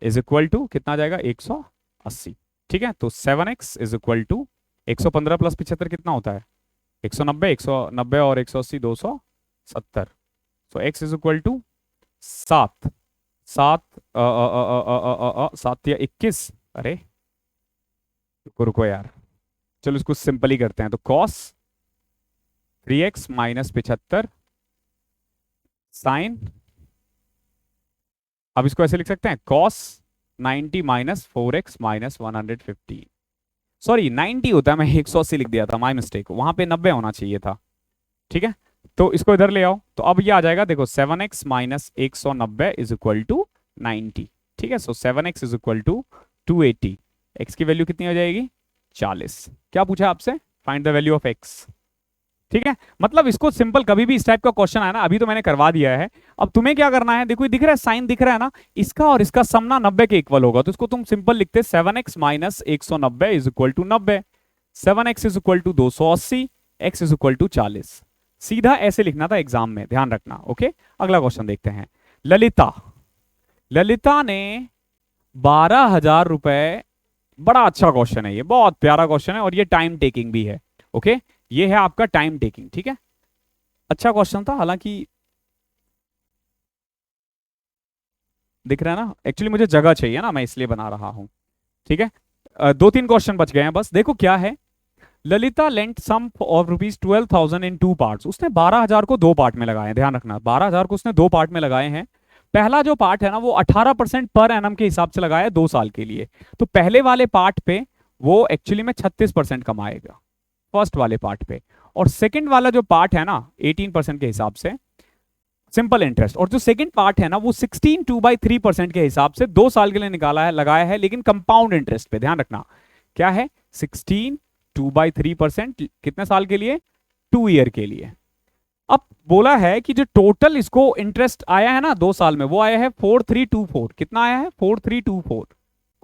Speaker 1: is equal to कितना आ जाएगा, 180। ठीक है, तो 7x is equal to 115 plus 75 कितना होता है, 190, 190 और 180 270। सो x इज इक्वल टू 7 7 7 या 21। अरे रुको रुको यार, चलो इसको सिंपल ही करते हैं। तो cos 3x माइनस 75 साइन, अब इसको ऐसे लिख सकते हैं, cos 90 minus 4x minus 115। Sorry 90 होता है, मैं 180 लिख दिया था, माय मिस्टेक, वहां पे 90 होना चाहिए था। ठीक है, तो इसको इधर ले आओ, तो अब ये आ जाएगा, देखो 7x minus 190 is equal to 90। ठीक है, so 7x is equal to 280। x की वैल्यू कितनी हो जाएगी, 40। क्या पूछा आपसे, find the value of x। ठीक है, मतलब इसको सिंपल, कभी भी इस टाइप का क्वेश्चन आया ना, अभी तो मैंने करवा दिया है, अब तुम्हें क्या करना है, देखो ये दिख रहा है, साइन दिख रहा है ना, इसका और इसका सम ना 90 के इक्वल होगा, तो इसको तुम सिंपल लिखते 7x minus 190 is equal to 90, 7x is equal to 280, x is equal to 40। सीधा ऐसे लिखना था एग्जाम में, ध्यान रखना। ओके, अगला क्वेश्चन देखते हैं। ललिता, ललिता ने 12,000 रुपए, बड़ा अच्छा क्वेश्चन है ये, बहुत प्यारा क्वेश्चन है, और ये टाइम टेकिंग भी है। ओके, ये है आपका टाइम टेकिंग। ठीक है, अच्छा क्वेश्चन था, हालांकि दिख रहा है ना, एक्चुअली मुझे जगह चाहिए ना, मैं इसलिए बना रहा हूं। ठीक है, 2-3 क्वेश्चन बच गए हैं बस। देखो क्या है, Lalita lent sum of ₹12,000 in 2 parts. उसने 12,000 को 2 पार्ट में लगाए हैं, ध्यान रखना, 12,000 को उसने 2 पार्ट में लगाए हैं। पहला जो पार्ट है ना, वो 18% पर एनम के हिसाब से लगाया है 2 साल के लिए। तो पहले वाले पार्ट पे वो एक्चुअली में 36% कमाएगा, फर्स्ट वाले पार्ट पे। और सेकंड वाला जो पार्ट है ना, 18% के हिसाब से सिंपल इंटरेस्ट। और जो सेकंड पार्ट है ना, वो 16 2/3% के हिसाब से 2 साल के लिए निकाला है, लगाया है, लेकिन कंपाउंड इंटरेस्ट पे। ध्यान रखना क्या है, 16 2/3% कितने साल के लिए, 2 ईयर के लिए। अब बोला है कि जो टोटल इसको इंटरेस्ट आया है ना 2 साल में, वो आया है 4324। कितना आया है, 4324।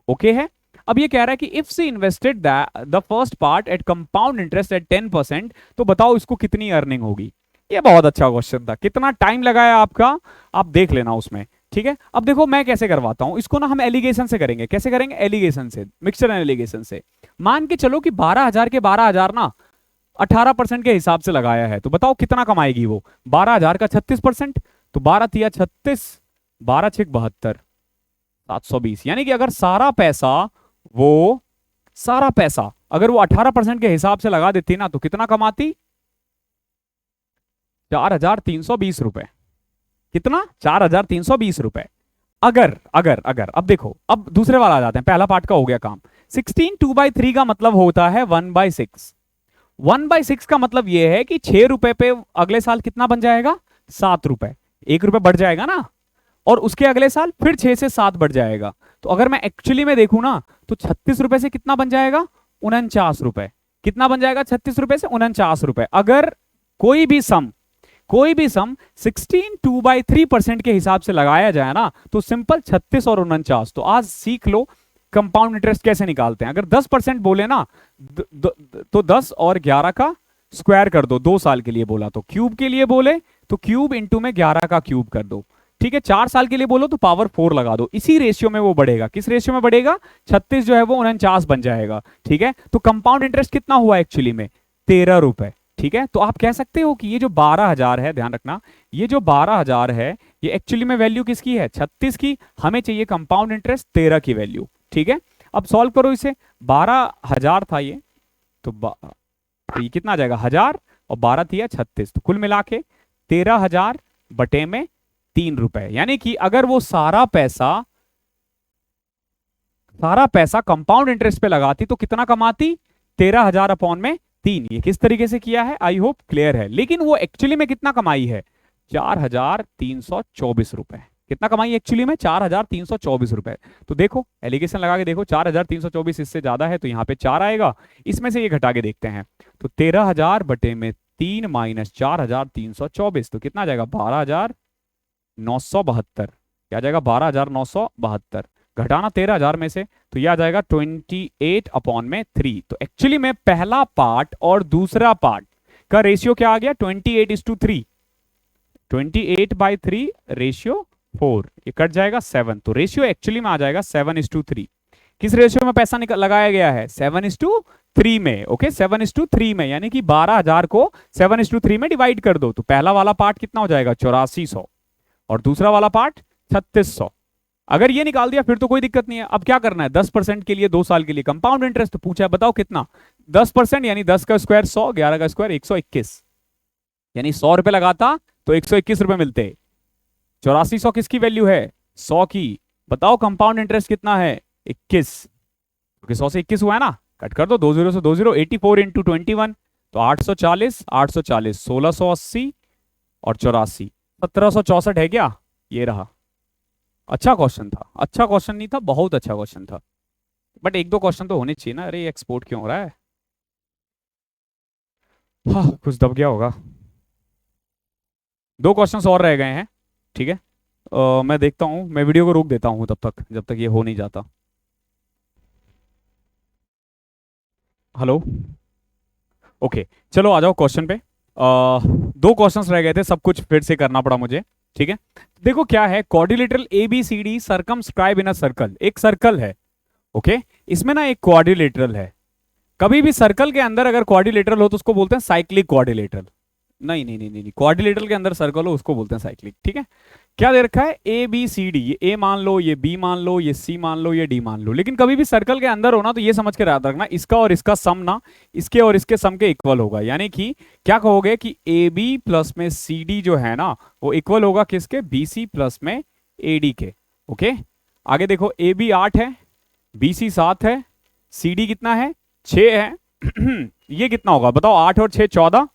Speaker 1: ओके है, अब ये कह रहा है कि if she invested the first part at compound interest at 10%, तो बताओ इसको कितनी अर्निंग होगी। ये बहुत अच्छा क्वेश्चन था, कितना टाइम लगाया आपका, आप देख लेना उसमें। ठीक है, अब देखो मैं कैसे करवाता हूं इसको ना, हम एलिगेशन से करेंगे। कैसे करेंगे, एलिगेशन से, मिक्सचर एंड एलिगेशन से। मान के चलो कि 12,000 के 12,000 ना 18% के हिसाब से लगाया है, तो बताओ कितना कमाएगी वो। 12,000 का 36%, तो 12 तिया 36, 12 6 72, 720। यानी कि अगर सारा पैसा अगर वो 18% के हिसाब से लगा देती ना, तो कितना कमाती, 4,320 रुपए। कितना, 4,320 रुपए। अगर अगर अगर अब देखो, अब दूसरे वाला आ जाते हैं, पहला पार्ट का हो गया काम। 16 2/3 का मतलब होता है 1/6। 1/6 का मतलब यह है कि 6 रुपए पे अगले साल कितना बन जाएगा, 7 रुपए, 1 रुपए बढ़ जाएगा ना, और उसके अगले साल फिर 6 से 7 बढ़ जाएगा। तो अगर मैं एक्चुअली में देखूं ना, तो 36 रुपए से कितना बन जाएगा, 49 रुपए। कितना बन जाएगा, 36 रुपए से 49 रुपए। अगर कोई भी सम 16 2/3% के हिसाब से लगाया जाए ना, तो सिंपल 36 और 49। तो आज सीख लो, कंपाउंड इंटरेस्ट कैसे निकालते हैं। अगर 10% बोले ना तो 10 और 11 का स्क्वायर कर दो, 2 साल के लिए बोला तो। क्यूब के लिए बोले तो क्यूब इंटू में 11 का क्यूब कर दो, ठीक है। 4 साल के लिए बोलो तो पावर 4 लगा दो। इसी रेशियो में वो बढ़ेगा। किस रेशियो में बढ़ेगा? 36 जो है वो 49 बन जाएगा, ठीक है। तो कंपाउंड इंटरेस्ट कितना हुआ एक्चुअली में? 13 रुपए, ठीक है। तो आप कह सकते हो कि ये जो 12,000 है, ध्यान रखना, ये जो 12,000 है ये एक्चुअली में वैल्यू किसकी है? 36 की। हमें चाहिए कंपाउंड इंटरेस्ट 13 की वैल्यू, ठीक है। अब सॉल्व करो इसे। 12,000 था ये, तो ये कितना आ जाएगा? 1000 और 12 थी 36, तो कुल मिला के 13,000 बटे में 3 रुपए। यानी कि अगर वो सारा पैसा कंपाउंड इंटरेस्ट पे लगाती तो कितना कमाती? 13,000 अपॉन में 3। ये किस तरीके से किया है, आई होप क्लियर है। लेकिन वो एक्चुअली में कितना कमाई है? 4,324 रुपए। कितना कमाई एक्चुअली में? 4,324 रुपए। तो देखो एलिगेशन लगा के देखो, 4,324 इससे ज्यादा है तो यहाँ पे 4 आएगा। इसमें से ये घटा के देखते हैं तो 13,000 बटे में 3 माइनस 4,324 तो कितना आ जाएगा? 12,972। क्या आ जाएगा? 12,972 घटाना 13,000 में से तो ये आ जाएगा 28 अपॉन में 3। तो एक्चुअली में पहला पार्ट और दूसरा पार्ट का रेशियो क्या आ गया? 28:3। 28/3 रेशियो 4, ये कट जाएगा 7। तो रेशियो एक्चुअली में आ जाएगा 7:3। किस रेशियो में पैसा लगाया गया है? 7:3 में, ओके 7:3 में। यानी कि 12,000 को 7:3 में डिवाइड कर दो तो पहला वाला पार्ट कितना हो जाएगा? 8400 और दूसरा वाला पार्ट 3600। अगर ये निकाल दिया फिर तो कोई दिक्कत नहीं है। अब क्या करना है? 10% के लिए 2 साल के लिए कंपाउंड इंटरेस्ट पूछा है, बताओ कितना? 10% यानी 10 का स्क्वायर 100, 11 का स्क्वायर 121, यानी 100 रुपए लगाता तो 121 रुपए मिलते। 8400 किसकी वैल्यू है? 100 की। बताओ कंपाउंड इंटरेस्ट कितना है? 21, क्योंकि 100 से 21 हुआ है ना, कट कर दो 20 से 20। 84 इंटू 21 तो 840, 840 1680 और 84 1764 है क्या? ये रहा। अच्छा क्वेश्चन था, अच्छा क्वेश्चन नहीं था, बहुत अच्छा क्वेश्चन था। बट 1-2 क्वेश्चन तो होने चाहिए ना। अरे एक्सपोर्ट क्यों हो रहा है? हाँ कुछ दब गया होगा। 2 क्वेश्चंस और रह गए हैं, ठीक है। मैं देखता हूँ, मैं वीडियो को रोक देता हूँ तब तक, जब तक ये हो नहीं जाता। हेलो, ओके चलो आ जाओ क्वेश्चन पे। 2 क्वेश्चंस रह गए थे, सब कुछ फिर से करना पड़ा मुझे, ठीक है। देखो क्या है, quadrilateral ABCD circumscribe in a circle. एक सर्कल है, ओके, इसमें ना एक क्वाड्रिलेटरल है। कभी भी सर्कल के अंदर अगर क्वाड्रिलेटरल हो तो उसको बोलते हैं साइक्लिक क्वाड्रिलेटरल। नहीं नहीं नहीं नहीं, क्वाड्रिलेटरल के अंदर सर्कल हो उसको बोलते हैं साइक्लिक, ठीक है। क्या दे रखा है? ABCD, ये A मान लो, ये B मान लो, ये C मान लो, ये D मान लो। लेकिन कभी भी सर्कल के अंदर हो ना तो ये समझ के याद रखना, इसका और इसका सम ना इसके और इसके सम के इक्वल होगा। यानी कि क्या कहोगे कि AB प्लस में CD जो है ना वो इक्वल होगा किसके? BC प्लस में AD के, ओके। आगे देखो, AB 8 है, BC 7 है, CD कितना है? 6 है। ये कितना होगा बताओ? 8 और 6 14,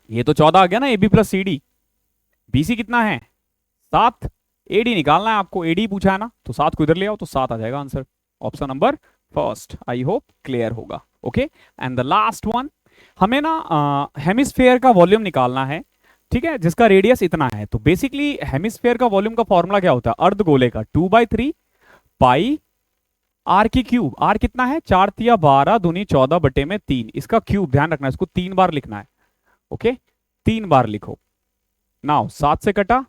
Speaker 1: ये तो 14 आ गया ना AB प्लस CD। BC कितना है? 7। AD निकालना है आपको, AD पूछा है ना, तो 7 को इधर ले आओ तो 7 आ जाएगा answer. Option number first. I hope clear होगा, okay. And the last one, हमें ना हेमिस्फेयर का वॉल्यूम निकालना है, ठीक है, जिसका रेडियस इतना है। तो बेसिकली हेमिस्फेयर का वॉल्यूम का फॉर्मूला क्या होता है? अर्धगोले का 2/3 पाई आर की क्यूब। आर कितना है? 4 तिया 12 दूनी 14 बटे में 3। इसका क्यूब, ध्यान रखना इसको 3 बार लिखना है, ओके 3 बार लिखो। नाउ 7 से कटा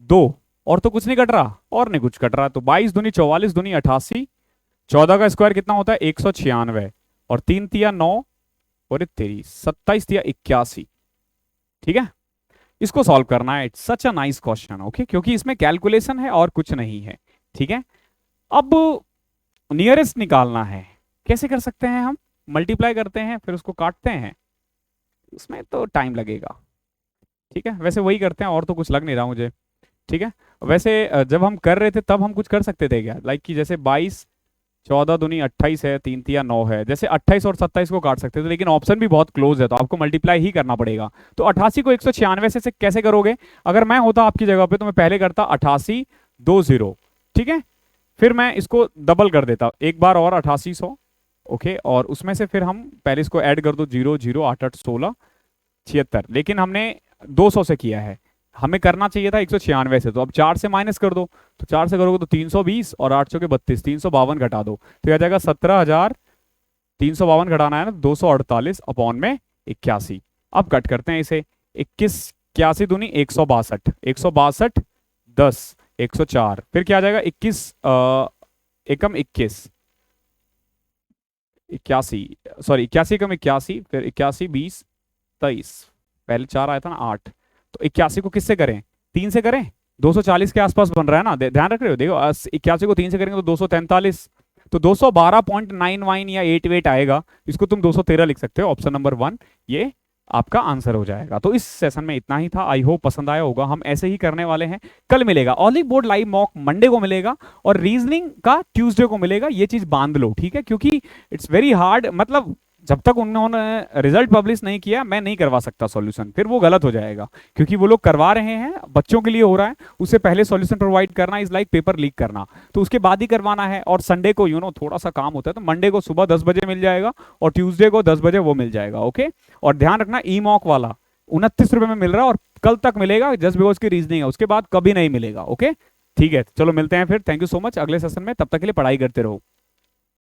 Speaker 1: 2 और तो कुछ नहीं कट रहा, और नहीं कुछ कट रहा, तो 22 दूनी 44 दूनी 88, 14 का स्क्वायर कितना होता है? 196 और 3 तिया 9 और तेरी 27 तिया 81, ठीक है। इसको सॉल्व करना है। It's such a nice question, okay, क्योंकि इसमें कैलकुलेशन है और कुछ नहीं है, ठीक है। अब नियरेस्ट निकालना है। कैसे कर सकते हैं हम? मल्टीप्लाई करते हैं फिर उसको काटते हैं, उसमें तो टाइम लगेगा, ठीक है। वैसे वही करते हैं, और तो कुछ लग नहीं रहा मुझे, ठीक है। वैसे जब हम कर रहे थे तब हम कुछ कर सकते थे क्या? लाइक कि जैसे 22 14 दूनी 28 है, 3 तिया 9 है, जैसे 28 और 27 को काट सकते थे, लेकिन ऑप्शन भी बहुत क्लोज है तो आपको मल्टीप्लाई ही करना पड़ेगा। तो 88 को 196 से कैसे करोगे? अगर मैं होता आपकी जगह पे तो मैं पहले करता 88 20, ठीक है, फिर मैं इसको डबल कर देता एक बार और 8800, ओके, और उसमें से फिर हम पहले इसको ऐड कर दो 0 0 8 8 16 76, लेकिन हमने 200 से किया है हमें करना चाहिए था 196 से, तो अब 4 से माइनस कर दो, तो 4 से करोगे तो 320 और 8 के 32, 352 घटा दो तो ये आ जाएगा 17,352 घटाना है ना 248 अपॉन में 81। अब कट करते हैं इसे, 21 81 दूनी 162, 162 10 104, फिर क्या आ जाएगा 21 एकम 21 81, सॉरी 81 एकम 81, फिर 81 20 23, पहले 4 आया था ना 8, तो 81 को किससे करें, 3 से करें, 240 के आसपास बन रहा है ना, ध्यान रख रहे हो, देखो 81 को 3 से करेंगे तो 243, तो 212.91 या 88 आएगा, इसको तुम 213 लिख सकते हो, ऑप्शन नंबर 1 ये आपका आंसर हो जाएगा। तो इस सेशन में इतना ही था, आई होप पसंद आया होगा, हम ऐसे ही करने वाले हैं। कल मिलेगा olive board live mock, Monday को मिलेगा, और रीजनिंग का ट्यूसडे को मिलेगा, ये चीज बांध लो, ठीक है, क्योंकि इट्स वेरी हार्ड, मतलब जब तक उन्होंने रिजल्ट पब्लिश नहीं किया मैं नहीं करवा सकता सॉल्यूशन, फिर वो गलत हो जाएगा, क्योंकि वो लोग करवा रहे हैं, बच्चों के लिए हो रहा है, उससे पहले सॉल्यूशन प्रोवाइड करना इज लाइक पेपर लीक करना, तो उसके बाद ही करवाना है। और संडे को थोड़ा सा काम होता है, तो मंडे को सुबह 10 बजे मिल जाएगा और ट्यूसडे को 10 बजे वो मिल जाएगा, ओके। और ध्यान रखना ई मॉक वाला 29 रुपए में मिल रहा है और कल तक मिलेगा, जस्ट बिकॉज की रीजनिंग है, उसके बाद कभी नहीं मिलेगा, ओके। ठीक है, चलो मिलते हैं फिर, थैंक यू सो मच अगले सेशन में, तब तक के लिए पढ़ाई करते रहो।